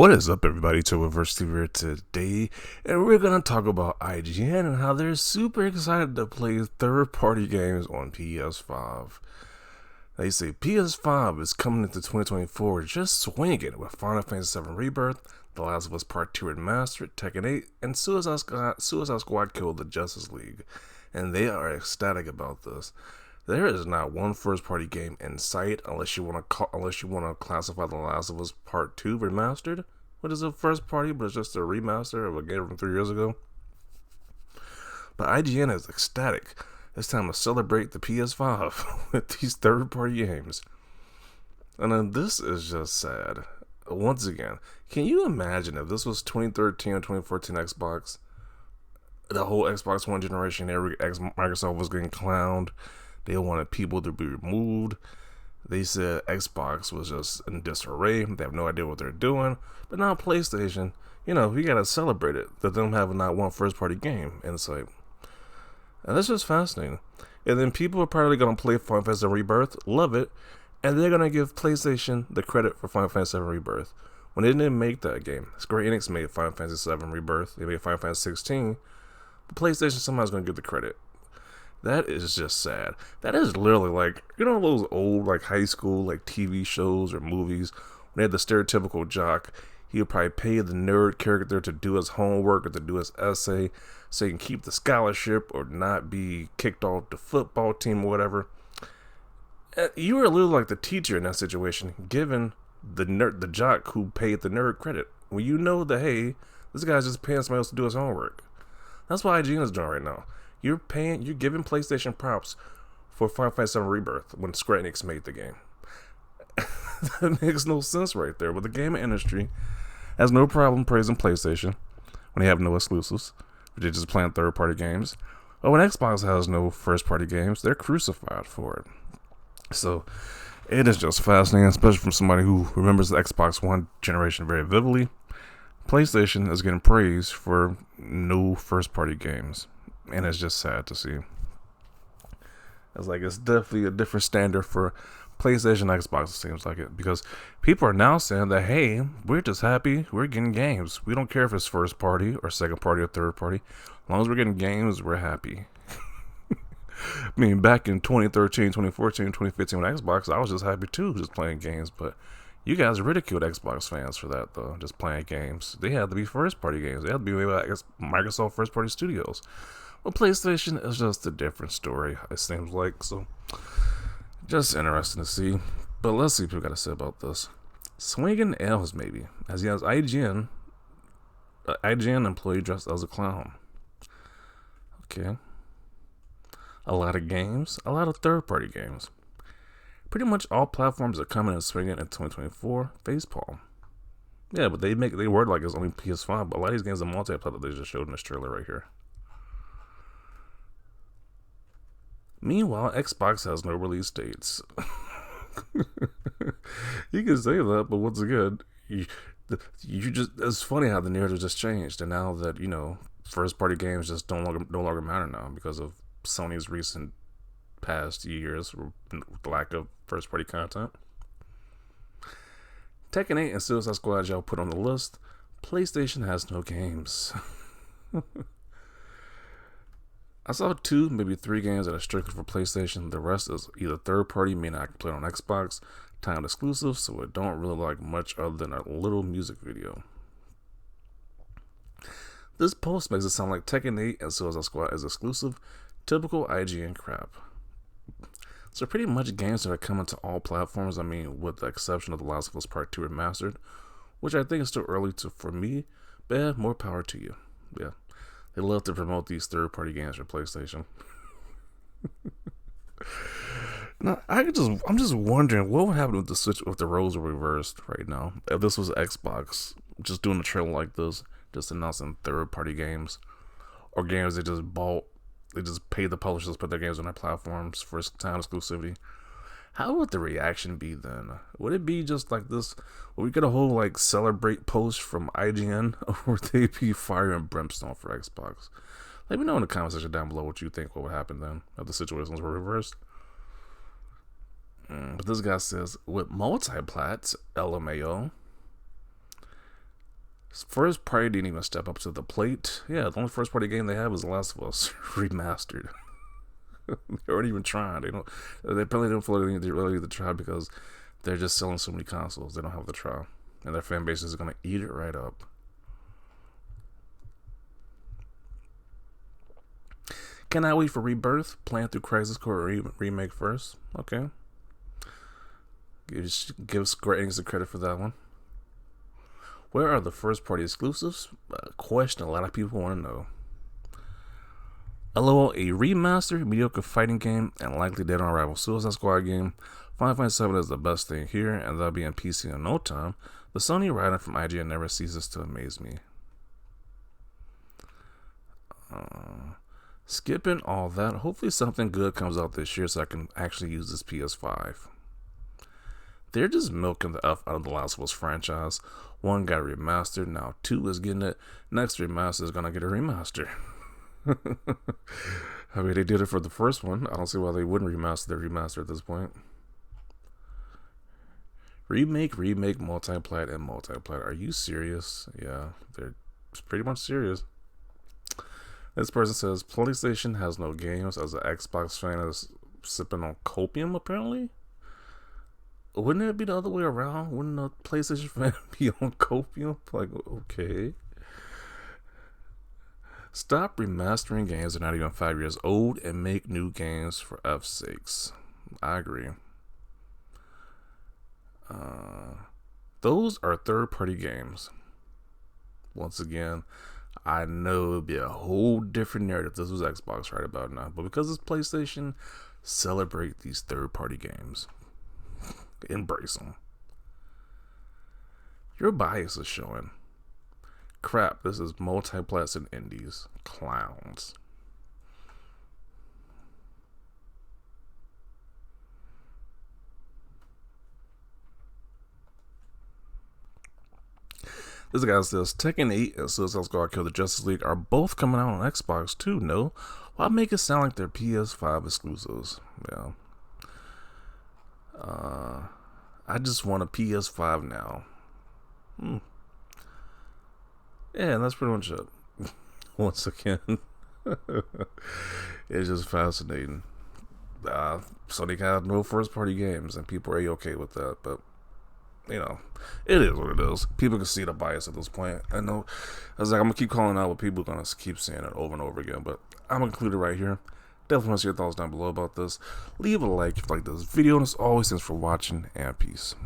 What is up, everybody? To Reverse here today, and we're gonna talk about IGN and how they're super excited to play third-party games on PS5. They say PS5 is coming into 2024 just swinging with Final Fantasy VII Rebirth, The Last of Us Part 2 Remastered, Tekken 8, and Suicide Squad Killed the Justice League, and they are ecstatic about this. There is not one first-party game in sight unless you want to classify The Last of Us Part 2 Remastered. What is a first party, but it's just a remaster of a game from 3 years ago. But IGN is ecstatic. It's time to celebrate the PS5 with these third-party games. And then this is just sad. Once again, can you imagine if this was 2013 or 2014 Xbox? The whole Xbox One generation, Microsoft was getting clowned. They wanted people to be removed. They said Xbox was just in disarray. They have no idea what they're doing. But now PlayStation, we gotta celebrate it. That them having not one first-party game in sight. And that's just fascinating. And then people are probably gonna play Final Fantasy VII Rebirth, love it, and they're gonna give PlayStation the credit for Final Fantasy VII Rebirth. When they didn't make that game, Square Enix made Final Fantasy VII Rebirth. They made Final Fantasy 16. But PlayStation somehow is gonna get the credit. That is just sad. That is literally like, those old high school TV shows or movies when they had the stereotypical jock. He would probably pay the nerd character to do his homework or to do his essay so he can keep the scholarship or not be kicked off the football team or whatever. You were a little like the teacher in that situation, giving the jock who paid the nerd credit. When you know that, hey, this guy's just paying somebody else to do his homework. That's what IGN is doing right now. You're giving PlayStation props for Final Fantasy VII Rebirth when Square Enix made the game. That makes no sense right there. But the gaming industry has no problem praising PlayStation when they have no exclusives. They're just playing third-party games. But when Xbox has no first-party games, they're crucified for it. So it is just fascinating, especially from somebody who remembers the Xbox One generation very vividly. PlayStation is getting praised for no first-party games. And it's just sad to see. It's definitely a different standard for PlayStation and Xbox, it seems like it. Because people are now saying that, hey, we're just happy we're getting games. We don't care if it's first party or second party or third party. As long as we're getting games, we're happy. I mean, back in 2013, 2014, 2015 with Xbox, I was just happy too, just playing games. But you guys ridiculed Xbox fans for that, though, just playing games. They had to be first party games. They had to be made by Microsoft first party studios. Well, PlayStation is just a different story, it seems like, so just interesting to see. But let's see what people got to say about this. Swinging L's, maybe, as he has IGN employee dressed as a clown. Okay. A lot of games, a lot of third-party games. Pretty much all platforms are coming and swinging in 2024. Facepalm. Yeah, but they word like it's only PS5, but a lot of these games are multiplayer that they just showed in this trailer right here. Meanwhile, Xbox has no release dates. You can say that, but once again, it's funny how the narrative just changed, and now that first party games just no longer matter now because of Sony's recent past years lack of first party content. Tekken 8 and Suicide Squad y'all put on the list. PlayStation has no games. I saw 2, maybe 3 games that are strictly for PlayStation. The rest is either third party, meaning I can play it on Xbox, timed exclusive, so it don't really like much other than a little music video. This post makes it sound like Tekken 8 and Suicide Squad is exclusive, typical IGN crap. So pretty much games that are coming to all platforms, with the exception of The Last of Us Part 2 Remastered, which I think is still early for me, but yeah, more power to you. Yeah. They love to promote these third-party games for PlayStation. Now, I'm just wondering what would happen if the roles were reversed right now. If this was Xbox just doing a trailer like this, just announcing third-party games, or games they just bought, they just paid the publishers to put their games on their platforms for time exclusivity. How would the reaction be then? Would it be just like this? Would we get a whole celebrate post from IGN, or would they be fire and brimstone for Xbox? Let me know in the comment section down below what you think what would happen then if the situations were reversed. But this guy says, with multi-plats, LMAO. First party didn't even step up to the plate. Yeah, the only first party game they have is The Last of Us remastered. They weren't even trying. They don't. They probably don't feel like they really need to try because they're just selling so many consoles. They don't have to try, and their fan base is gonna eat it right up. Cannot wait for Rebirth. Playing through Crisis Core remake first. Okay. Give Square Enix the credit for that one. Where are the first party exclusives? A question a lot of people want to know. LOL, a remastered mediocre fighting game and likely dead on arrival Suicide Squad game. Final Fantasy 7 is the best thing here, and that'll be on PC in no time. The Sony writer from IGN never ceases to amaze me. Skipping all that, hopefully something good comes out this year so I can actually use this PS5. They're just milking the F out of the Last of Us franchise. 1 got remastered, now 2 is getting it. Next remaster is gonna get a remaster. I mean, they did it for the first one. I don't see why they wouldn't remaster their remaster at this point. Remake, multi-plat, and multi-plat. Are you serious? Yeah, they're pretty much serious. This person says PlayStation has no games. As an Xbox fan is sipping on copium, apparently. Wouldn't it be the other way around? Wouldn't a PlayStation fan be on copium? Like, okay. Stop remastering games that are not even 5 years old and make new games for F's sakes. I agree. Those are third-party games. Once again, I know it would be a whole different narrative if this was Xbox right about now. But because it's PlayStation, celebrate these third-party games. Embrace them. Your bias is showing. Crap, this is multi-plats and indies. Clowns. This guy says Tekken 8 and Suicide Squad Kill the Justice League are both coming out on Xbox too. No, why make it sound like they're PS5 exclusives? Yeah. I just want a PS5 now. Yeah, that's pretty much it. Once again, it's just fascinating. Sony got no first-party games, and people are okay with that. But you know, it is what it is. People can see the bias at this point. I know. I was like, I'm gonna keep calling out, but people are gonna keep saying it over and over again. But I'm gonna conclude it right here. Definitely want to see your thoughts down below about this. Leave a like if you like this video, and as always, thanks for watching, and peace.